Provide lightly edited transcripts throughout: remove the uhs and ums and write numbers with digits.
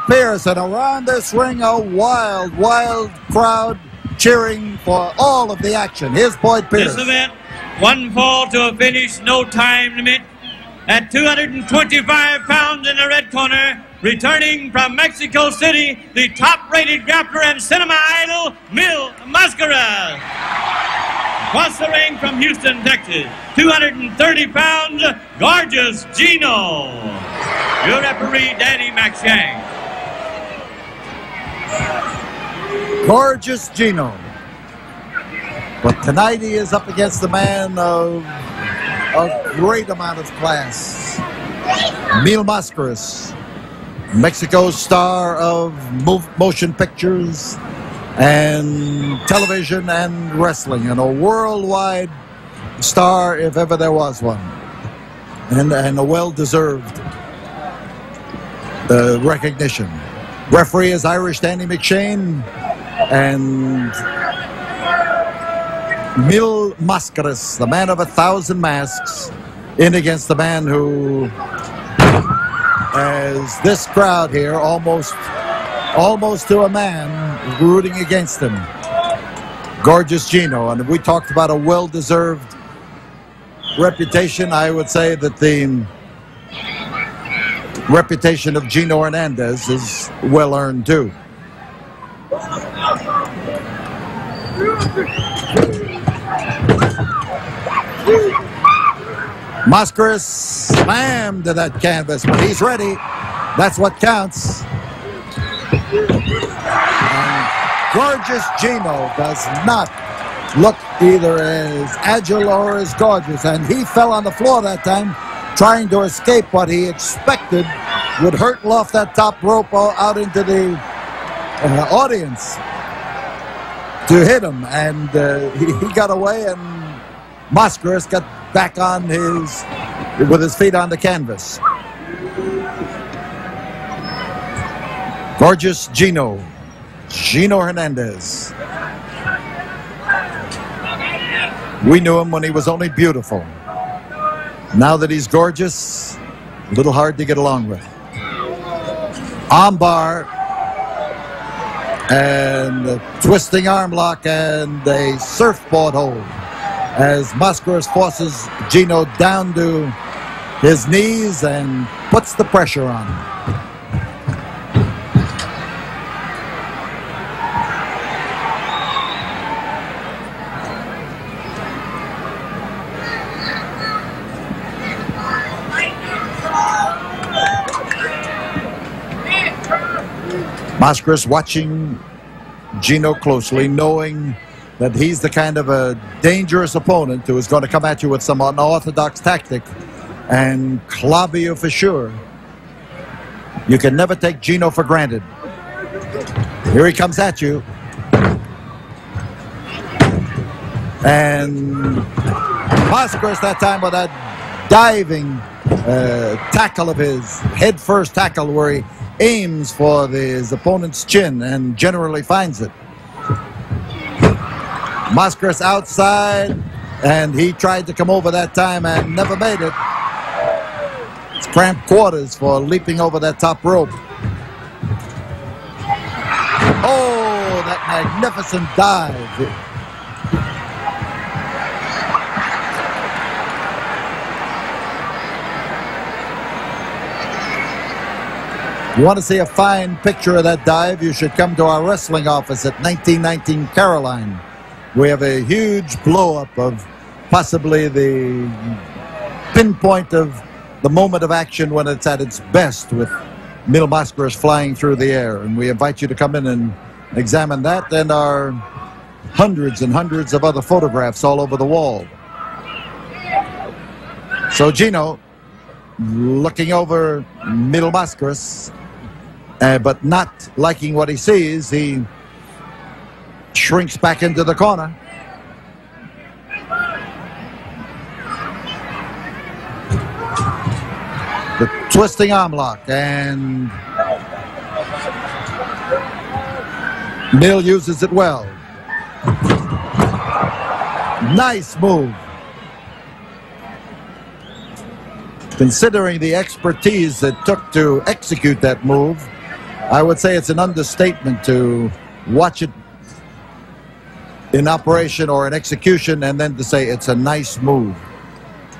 Pierce, and around this ring a wild, wild crowd cheering for all of the action. Here's Boyd Pierce. This event, one fall to a finish, no time limit. At 225 pounds in the red corner, returning from Mexico City, the top-rated grappler and cinema idol, Mil Mascaras. Across the ring from Houston, Texas, 230 pounds, gorgeous Gino. Your referee, Danny McShank. Gorgeous Gino. But tonight he is up against a man of a great amount of class. Mil Mascaras, Mexico's star of motion pictures and television and wrestling, and a worldwide star if ever there was one, and a well-deserved recognition. Referee is Irish Danny McShane, and Mil Mascaras, the man of 1,000 masks, in against the man who, as this crowd here, almost to a man, rooting against him. Gorgeous Gino. And we talked about a well-deserved reputation. I would say that the reputation of Gino Hernandez is well-earned too. Mascaras slammed to that canvas, but he's ready. That's what counts. And gorgeous Gino does not look either as agile or as gorgeous, and he fell on the floor that time trying to escape what he expected would hurtle off that top rope out into the audience to hit him, and he got away, and Mascaras got back on with his feet on the canvas. Gorgeous Gino Hernandez. We knew him when he was only beautiful. Now that he's gorgeous, a little hard to get along with. Armbar and a twisting arm lock and a surfboard hold as Mascaras forces Gino down to his knees and puts the pressure on him. Mascaras watching Gino closely, knowing that he's the kind of a dangerous opponent who is going to come at you with some unorthodox tactic and clobber you for sure. You can never take Gino for granted. Here he comes at you. And Mascaras that time with that diving tackle of his, head-first tackle where he aims for his opponent's chin and generally finds it. Mascaras outside, and he tried to come over that time and never made it. It's cramped quarters for leaping over that top rope. Oh, that magnificent dive. You want to see a fine picture of that dive, you should come to our wrestling office at 1919 Caroline. We have a huge blow-up of possibly the pinpoint of the moment of action when it's at its best, with Mil Mascaras flying through the air. And we invite you to come in and examine that and our hundreds and hundreds of other photographs all over the wall. So Gino looking over Mil Mascaras, but not liking what he sees, he shrinks back into the corner. The twisting arm lock, and Mil uses it well. Nice move. Considering the expertise it took to execute that move, I would say it's an understatement to watch it in operation or in execution and then to say it's a nice move.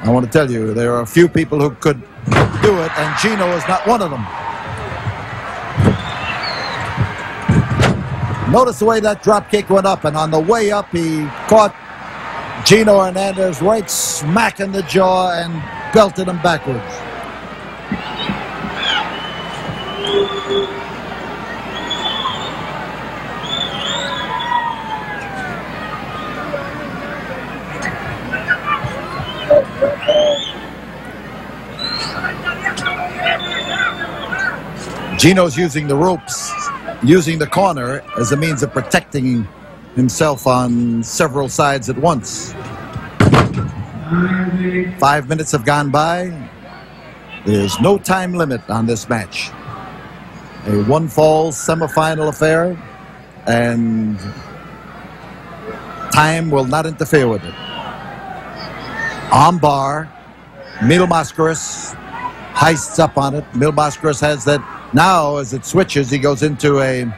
I want to tell you, there are a few people who could do it, and Gino is not one of them. Notice the way that drop kick went up, and on the way up, he caught Gino Hernandez right smack in the jaw and belted him backwards. Gino's using the ropes, using the corner as a means of protecting himself on several sides at once. 5 minutes have gone by. There's no time limit on this match. A one-fall semifinal affair, and time will not interfere with it. On bar, Mil Mascaras heists up on it. Mil Mascaras has that. Now, as it switches, he goes into a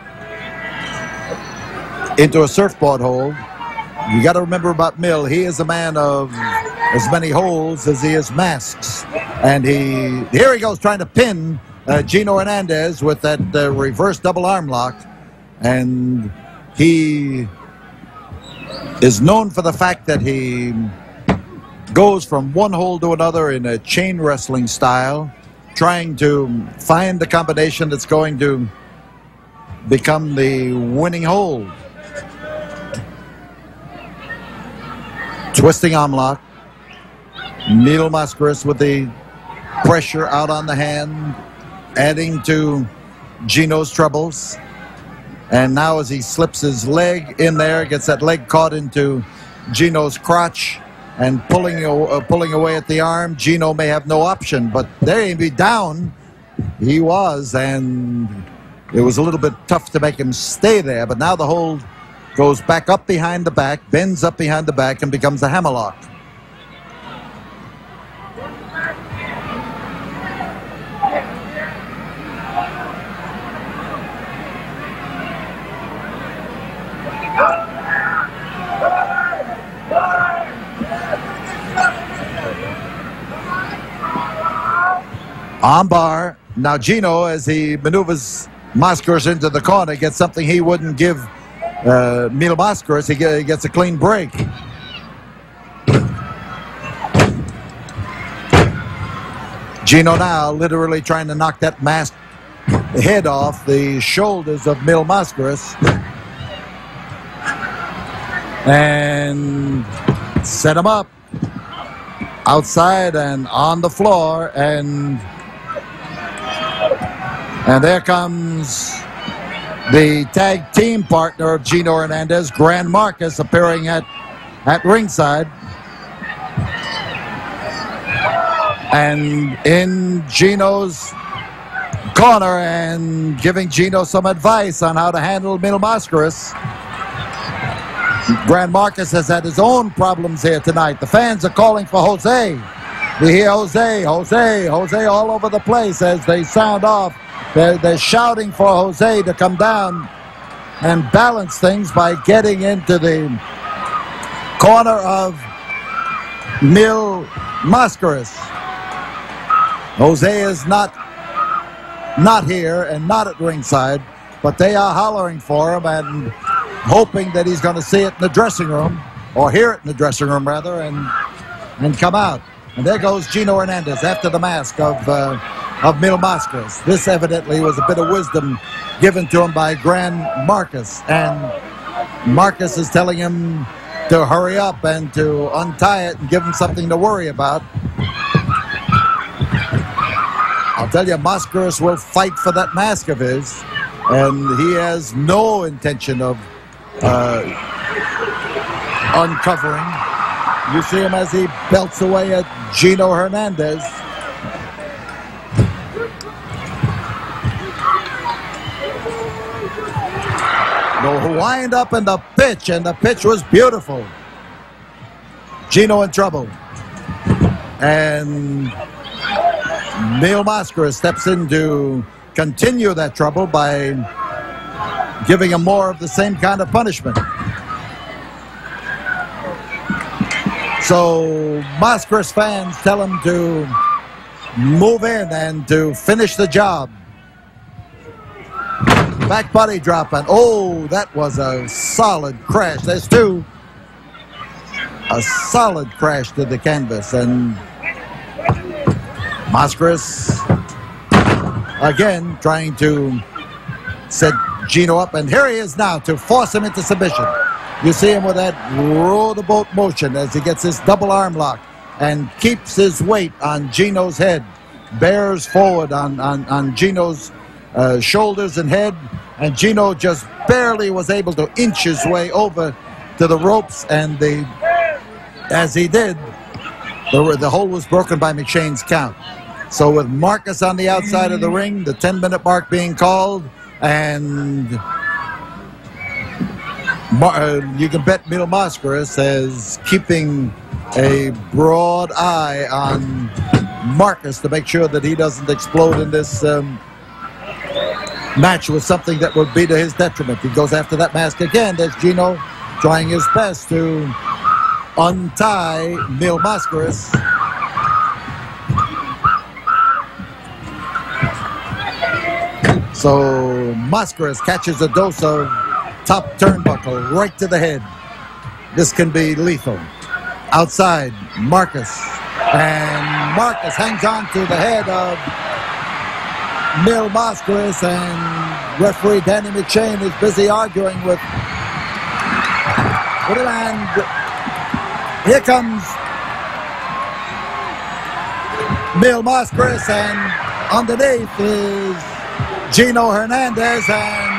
surfboard hold. You got to remember about Mil. He is a man of as many holes as he is masks. And here he goes trying to pin Gino Hernandez with that reverse double arm lock. And he is known for the fact that he goes from one hold to another in a chain wrestling style, trying to find the combination that's going to become the winning hold. Twisting arm lock. Mil Mascaras with the pressure out on the hand, adding to Gino's troubles. And now as he slips his leg in there, gets that leg caught into Gino's crotch and pulling away at the arm, Gino may have no option, but there he'd be down. He was, and it was a little bit tough to make him stay there, but now the hold goes back up behind the back, bends up behind the back, and becomes a hammerlock. On bar. Now Gino, as he maneuvers Mascaras into the corner, gets something he wouldn't give Mil Mascaras. He gets a clean break. Gino now literally trying to knock that masked head off the shoulders of Mil Mascaras. And set him up outside and on the floor, and there comes the tag team partner of Gino Hernandez, Gran Marcus, appearing at ringside. And in Gino's corner and giving Gino some advice on how to handle Mil Mascaras. Gran Marcus has had his own problems here tonight. The fans are calling for Jose. You hear Jose, Jose, Jose all over the place as they sound off. They're shouting for Jose to come down and balance things by getting into the corner of Mil Mascaras. Jose is not here and not at ringside, but they are hollering for him and hoping that he's going to see it in the dressing room, or hear it in the dressing room rather, and come out. And there goes Gino Hernandez after the mask of Mil Mascaras. This evidently was a bit of wisdom given to him by Gran Marcus, and Marcus is telling him to hurry up and to untie it and give him something to worry about. I'll tell you, Mascaras will fight for that mask of his, and he has no intention of uncovering. You see him as he belts away at Gino Hernandez. The wind up and the pitch was beautiful. Gino in trouble. And Mil Mascaras steps in to continue that trouble by giving him more of the same kind of punishment. So Mascaras fans tell him to move in and to finish the job. Back body drop, and oh, that was a solid crash. There's two. A solid crash to the canvas, and Mascaras again trying to set Gino up, and here he is now to force him into submission. You see him with that row the boat motion as he gets this double arm lock and keeps his weight on Gino's head, bears forward on Gino's shoulders and head, and Gino just barely was able to inch his way over to the ropes, and as he did, the hold was broken by McShane's count. So with Marcus on the outside of the ring, the 10-minute mark being called, and you can bet Mil Mascaras is keeping a broad eye on Marcus to make sure that he doesn't explode in this match with something that would be to his detriment. He goes after that mask again. There's Gino trying his best to untie Mil Mascaras. So Mascaras catches a dose of top turnbuckle right to the head. This can be lethal. Outside, Marcus. And Marcus hangs on to the head of Mil Mascaras, and referee Danny McShane is busy arguing with him. And here comes Mil Mascaras, and underneath is Gino Hernandez, and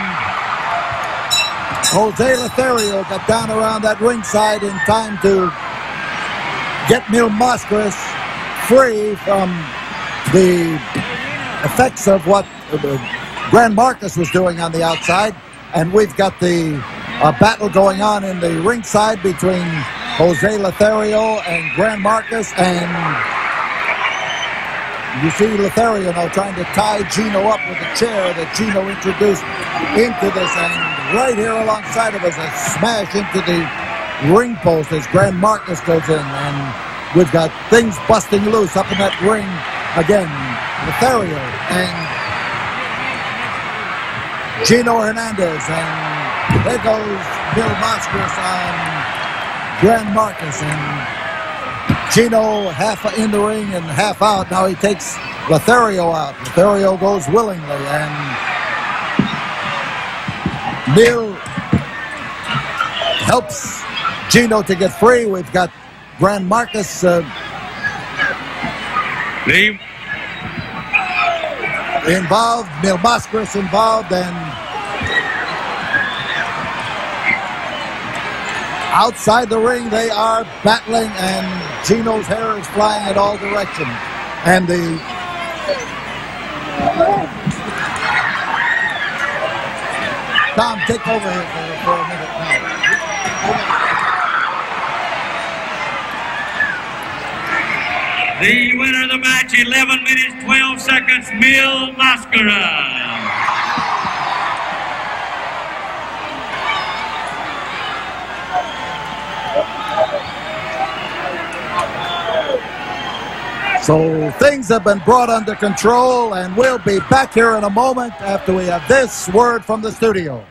Jose Lothario got down around that ringside in time to get Mil Mascaras free from the effects of what Grand Marcus was doing on the outside. And we've got the battle going on in the ringside between Jose Lothario and Grand Marcus, and you see Lothario now trying to tie Gino up with a chair that Gino introduced into this, and right here alongside of us, a smash into the ring post as Grand Marcus goes in, and we've got things busting loose up in that ring again. Lothario and Gino Hernandez, and there goes Mil Mascaras on Grand Marcus, and Gino half in the ring and half out. Now he takes Lothario out. Lothario goes willingly, and Mil helps Gino to get free. We've got Grand Marcus involved, Mil Mascaras involved, and outside the ring they are battling, and Gino's hair is flying in all directions. And Tom, take over here for a minute now. The winner of the match, 11 minutes, 12 seconds, Mil Mascaras. So things have been brought under control, and we'll be back here in a moment after we have this word from the studio.